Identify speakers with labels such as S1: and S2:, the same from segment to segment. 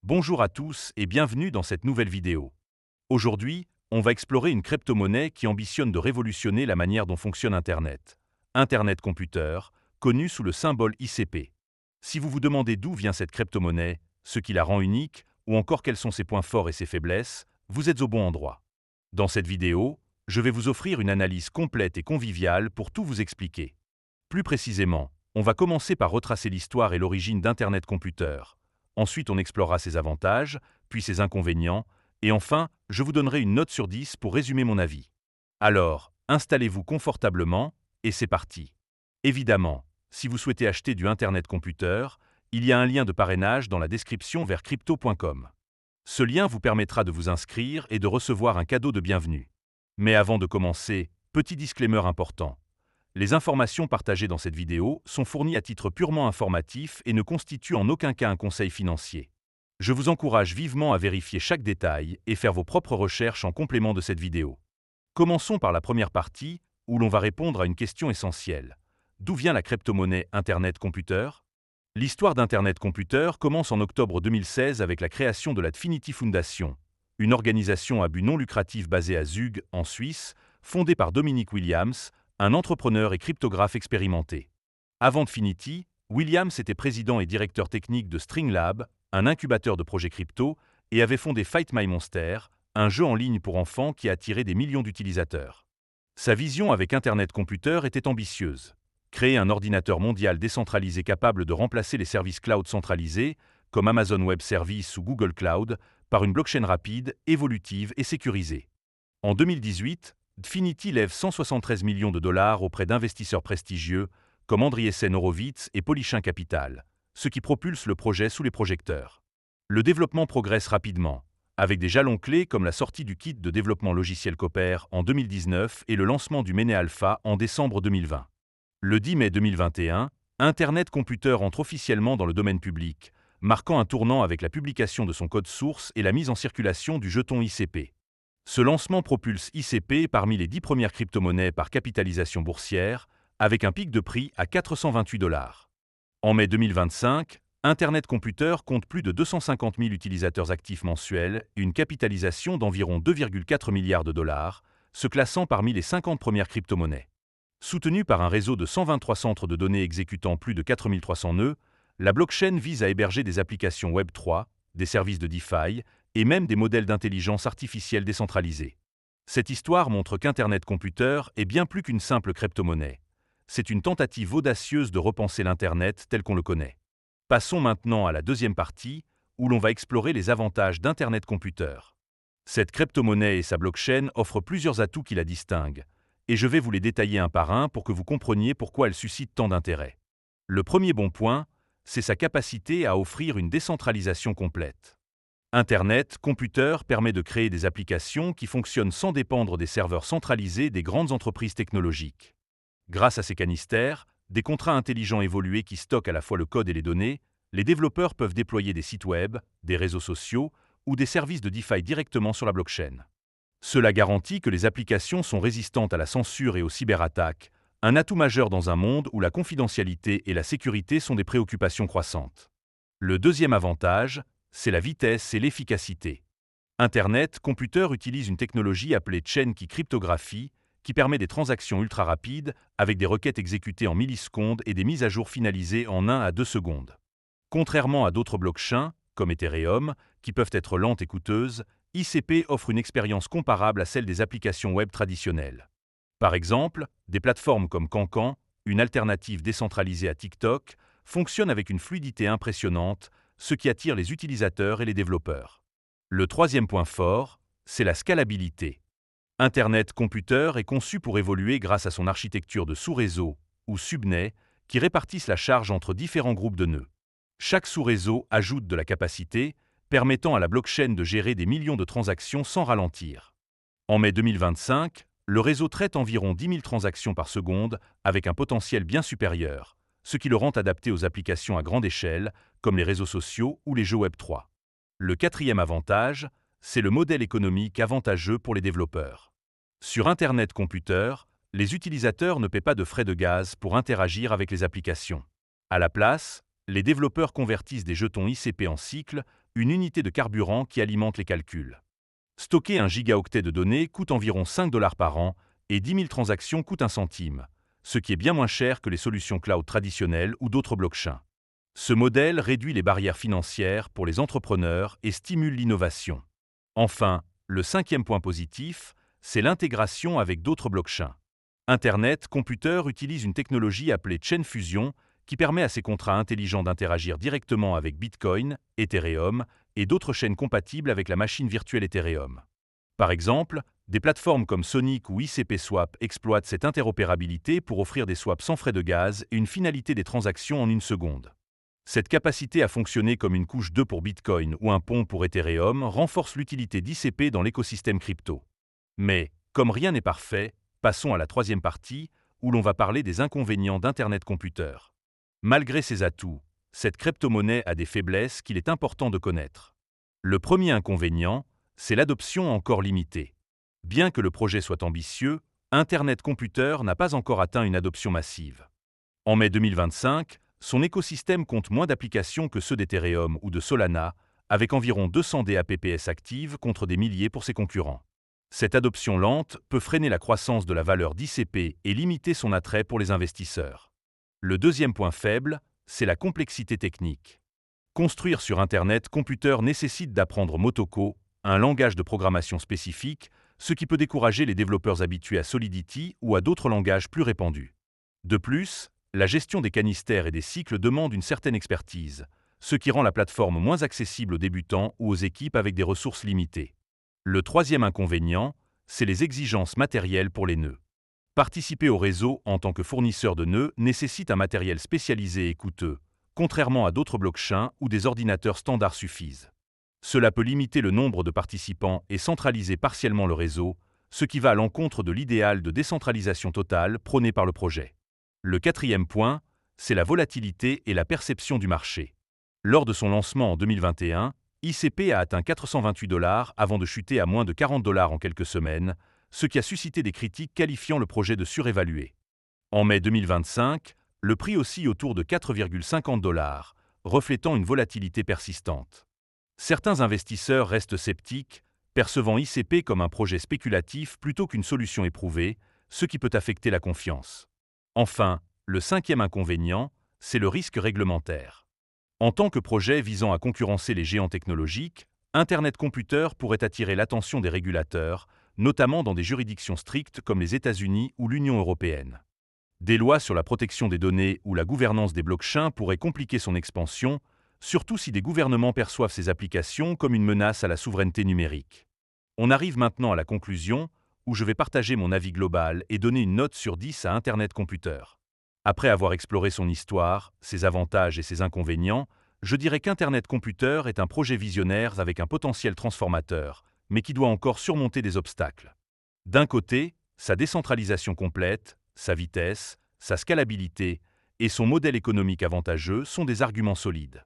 S1: Bonjour à tous et bienvenue dans cette nouvelle vidéo. Aujourd'hui, on va explorer une crypto-monnaie qui ambitionne de révolutionner la manière dont fonctionne Internet. Internet Computer, connu sous le symbole ICP. Si vous vous demandez d'où vient cette crypto-monnaie, ce qui la rend unique, ou encore quels sont ses points forts et ses faiblesses, vous êtes au bon endroit. Dans cette vidéo, je vais vous offrir une analyse complète et conviviale pour tout vous expliquer. Plus précisément, on va commencer par retracer l'histoire et l'origine d'Internet Computer. Ensuite, on explorera ses avantages, puis ses inconvénients, et enfin, je vous donnerai une note sur 10 pour résumer mon avis. Alors, installez-vous confortablement, et c'est parti. Évidemment, si vous souhaitez acheter du Internet Computer, il y a un lien de parrainage dans la description vers crypto.com. Ce lien vous permettra de vous inscrire et de recevoir un cadeau de bienvenue. Mais avant de commencer, petit disclaimer important. Les informations partagées dans cette vidéo sont fournies à titre purement informatif et ne constituent en aucun cas un conseil financier. Je vous encourage vivement à vérifier chaque détail et faire vos propres recherches en complément de cette vidéo. Commençons par la première partie, où l'on va répondre à une question essentielle. D'où vient la crypto-monnaie Internet Computer? L'histoire d'Internet Computer commence en octobre 2016 avec la création de la Dfinity Foundation, une organisation à but non lucratif basée à Zug, en Suisse, fondée par Dominic Williams, un entrepreneur et cryptographe expérimenté. Avant Dfinity, Williams était président et directeur technique de Stringlab, un incubateur de projets crypto, et avait fondé Fight My Monster, un jeu en ligne pour enfants qui a attiré des millions d'utilisateurs. Sa vision avec Internet Computer était ambitieuse. Créer un ordinateur mondial décentralisé capable de remplacer les services cloud centralisés, comme Amazon Web Services ou Google Cloud, par une blockchain rapide, évolutive et sécurisée. En 2018, Dfinity lève 173 millions de dollars auprès d'investisseurs prestigieux comme Andreessen Horowitz et Polychain Capital, ce qui propulse le projet sous les projecteurs. Le développement progresse rapidement, avec des jalons clés comme la sortie du kit de développement logiciel Copper en 2019 et le lancement du Mainnet Alpha en décembre 2020. Le 10 mai 2021, Internet Computer entre officiellement dans le domaine public, marquant un tournant avec la publication de son code source et la mise en circulation du jeton ICP. Ce lancement propulse ICP parmi les 10 premières crypto-monnaies par capitalisation boursière, avec un pic de prix à 428 dollars. En mai 2025, Internet Computer compte plus de 250 000 utilisateurs actifs mensuels et une capitalisation d'environ 2,4 milliards de dollars, se classant parmi les 50 premières crypto-monnaies. Soutenue par un réseau de 123 centres de données exécutant plus de 4300 nœuds, la blockchain vise à héberger des applications Web3, des services de DeFi et même des modèles d'intelligence artificielle décentralisés. Cette histoire montre qu'Internet Computer est bien plus qu'une simple crypto-monnaie. C'est une tentative audacieuse de repenser l'Internet tel qu'on le connaît. Passons maintenant à la deuxième partie, où l'on va explorer les avantages d'Internet Computer. Cette crypto-monnaie et sa blockchain offrent plusieurs atouts qui la distinguent, et je vais vous les détailler un par un pour que vous compreniez pourquoi elle suscite tant d'intérêt. Le premier bon point, c'est sa capacité à offrir une décentralisation complète. Internet Computer permet de créer des applications qui fonctionnent sans dépendre des serveurs centralisés des grandes entreprises technologiques. Grâce à ces canistères, des contrats intelligents évolués qui stockent à la fois le code et les données, les développeurs peuvent déployer des sites web, des réseaux sociaux ou des services de DeFi directement sur la blockchain. Cela garantit que les applications sont résistantes à la censure et aux cyberattaques, un atout majeur dans un monde où la confidentialité et la sécurité sont des préoccupations croissantes. Le deuxième avantage, c'est la vitesse et l'efficacité. Internet Computer utilise une technologie appelée chain key cryptographie qui permet des transactions ultra rapides avec des requêtes exécutées en millisecondes et des mises à jour finalisées en 1 à 2 secondes. Contrairement à d'autres blockchains, comme Ethereum, qui peuvent être lentes et coûteuses, ICP offre une expérience comparable à celle des applications web traditionnelles. Par exemple, des plateformes comme Cancan, une alternative décentralisée à TikTok, fonctionnent avec une fluidité impressionnante, ce qui attire les utilisateurs et les développeurs. Le troisième point fort, c'est la scalabilité. Internet Computer est conçu pour évoluer grâce à son architecture de sous-réseau, ou subnet, qui répartissent la charge entre différents groupes de nœuds. Chaque sous-réseau ajoute de la capacité, permettant à la blockchain de gérer des millions de transactions sans ralentir. En mai 2025, le réseau traite environ 10 000 transactions par seconde avec un potentiel bien supérieur, ce qui le rend adapté aux applications à grande échelle, comme les réseaux sociaux ou les jeux Web3. Le quatrième avantage, c'est le modèle économique avantageux pour les développeurs. Sur Internet Computer, les utilisateurs ne paient pas de frais de gaz pour interagir avec les applications. À la place, les développeurs convertissent des jetons ICP en cycles une unité de carburant qui alimente les calculs. Stocker 1 gigaoctet de données coûte environ 5 $ par an et 10 000 transactions coûtent 1 centime, ce qui est bien moins cher que les solutions cloud traditionnelles ou d'autres blockchains. Ce modèle réduit les barrières financières pour les entrepreneurs et stimule l'innovation. Enfin, le 5e point positif, c'est l'intégration avec d'autres blockchains. Internet Computer utilise une technologie appelée Chain Fusion qui permet à ces contrats intelligents d'interagir directement avec Bitcoin, Ethereum et d'autres chaînes compatibles avec la machine virtuelle Ethereum. Par exemple, des plateformes comme Sonic ou ICP Swap exploitent cette interopérabilité pour offrir des swaps sans frais de gaz et une finalité des transactions en 1 seconde. Cette capacité à fonctionner comme une couche 2 pour Bitcoin ou un pont pour Ethereum renforce l'utilité d'ICP dans l'écosystème crypto. Mais, comme rien n'est parfait, passons à la 3e partie, où l'on va parler des inconvénients d'Internet Computer. Malgré ses atouts, cette crypto-monnaie a des faiblesses qu'il est important de connaître. Le premier inconvénient, c'est l'adoption encore limitée. Bien que le projet soit ambitieux, Internet Computer n'a pas encore atteint une adoption massive. En mai 2025, son écosystème compte moins d'applications que ceux d'Ethereum ou de Solana, avec environ 200 DApps actives contre des milliers pour ses concurrents. Cette adoption lente peut freiner la croissance de la valeur d'ICP et limiter son attrait pour les investisseurs. Le deuxième point faible, c'est la complexité technique. Construire sur Internet Computer nécessite d'apprendre Motoko, un langage de programmation spécifique, ce qui peut décourager les développeurs habitués à Solidity ou à d'autres langages plus répandus. De plus, la gestion des canistères et des cycles demande une certaine expertise, ce qui rend la plateforme moins accessible aux débutants ou aux équipes avec des ressources limitées. Le troisième inconvénient, c'est les exigences matérielles pour les nœuds. Participer au réseau en tant que fournisseur de nœuds nécessite un matériel spécialisé et coûteux, contrairement à d'autres blockchains où des ordinateurs standards suffisent. Cela peut limiter le nombre de participants et centraliser partiellement le réseau, ce qui va à l'encontre de l'idéal de décentralisation totale prôné par le projet. Le 4e point, c'est la volatilité et la perception du marché. Lors de son lancement en 2021, ICP a atteint 428 $ avant de chuter à moins de 40 $ en quelques semaines, ce qui a suscité des critiques qualifiant le projet de surévalué. En mai 2025, le prix oscille autour de 4,50 $, reflétant une volatilité persistante. Certains investisseurs restent sceptiques, percevant ICP comme un projet spéculatif plutôt qu'une solution éprouvée, ce qui peut affecter la confiance. Enfin, le 5e inconvénient, c'est le risque réglementaire. En tant que projet visant à concurrencer les géants technologiques, Internet Computer pourrait attirer l'attention des régulateurs, notamment dans des juridictions strictes comme les États-Unis ou l'Union européenne. Des lois sur la protection des données ou la gouvernance des blockchains pourraient compliquer son expansion, surtout si des gouvernements perçoivent ces applications comme une menace à la souveraineté numérique. On arrive maintenant à la conclusion, où je vais partager mon avis global et donner une note sur 10 à Internet Computer. Après avoir exploré son histoire, ses avantages et ses inconvénients, je dirais qu'Internet Computer est un projet visionnaire avec un potentiel transformateur, mais qui doit encore surmonter des obstacles. D'un côté, sa décentralisation complète, sa vitesse, sa scalabilité et son modèle économique avantageux sont des arguments solides.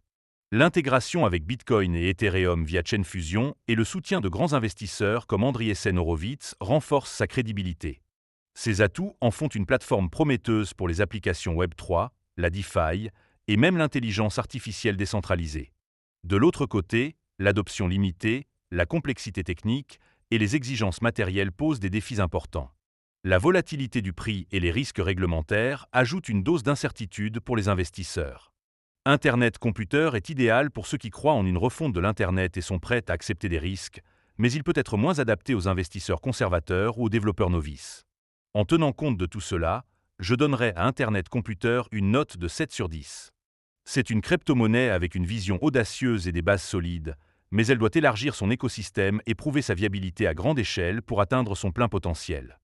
S1: L'intégration avec Bitcoin et Ethereum via Chain Fusion et le soutien de grands investisseurs comme Andreessen Horowitz renforcent sa crédibilité. Ces atouts en font une plateforme prometteuse pour les applications Web3, la DeFi et même l'intelligence artificielle décentralisée. De l'autre côté, l'adoption limitée, la complexité technique et les exigences matérielles posent des défis importants. La volatilité du prix et les risques réglementaires ajoutent une dose d'incertitude pour les investisseurs. Internet Computer est idéal pour ceux qui croient en une refonte de l'Internet et sont prêts à accepter des risques, mais il peut être moins adapté aux investisseurs conservateurs ou aux développeurs novices. En tenant compte de tout cela, je donnerai à Internet Computer une note de 7 sur 10. C'est une crypto-monnaie avec une vision audacieuse et des bases solides, mais elle doit élargir son écosystème et prouver sa viabilité à grande échelle pour atteindre son plein potentiel.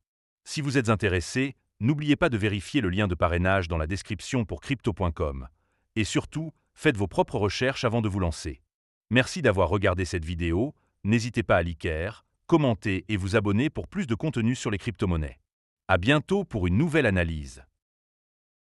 S1: Si vous êtes intéressé, n'oubliez pas de vérifier le lien de parrainage dans la description pour crypto.com. Et surtout, faites vos propres recherches avant de vous lancer. Merci d'avoir regardé cette vidéo, n'hésitez pas à liker, commenter et vous abonner pour plus de contenu sur les crypto-monnaies. À bientôt pour une nouvelle analyse.